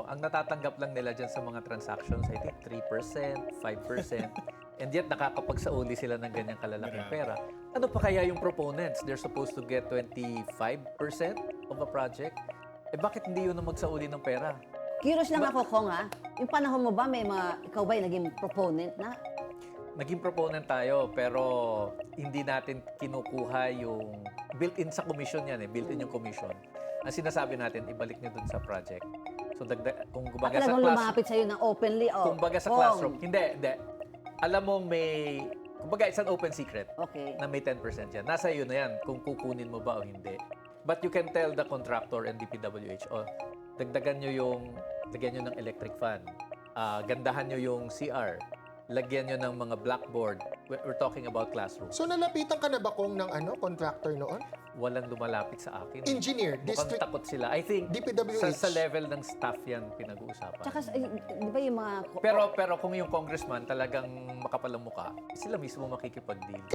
ang natatanggap lang nila dyan sa mga transactions, I think 3%, 5%. And yet, nakakapagsauli sila ng ganyang kalalaking pera. Ano pa kaya yung proponents? They're supposed to get 25% of a project. Eh bakit hindi yun ang magsauli ng pera? Curious lang ako, Kong, ha? Yung panahon mo ba, ikaw ba naging proponent na? Naging proponent tayo, pero hindi natin kinukuha yung built-in sa commission yan eh. Built-in yung commission. Ang sinasabi natin, ibalik nyo dun sa project. So, kung kumbaga sa Talagang class, lumapit sa'yo ng openly, kumbaga sa Kong. classroom, hindi. Alam mo may, kumbaga it's an open secret Okay. na may 10% yan. Nasa iyo na yan kung kukunin mo ba o hindi. But you can tell the contractor and DPWH, dagdagan nyo lagyan nyo ng electric fan, gandahan nyo yung CR, lagyan nyo ng mga blackboard. We're talking about classroom. So nalapitan ka na ba kung ng contractor noon? Walang lumalapit sa akin. Engineer, Mukhang district, takot sila. I think DPWH. sa level ng staff yan pinag-uusapan. Tsaka, di ba yung mga... Pero kung yung congressman talagang makapal ang mukha, sila mismo makikipag-deal.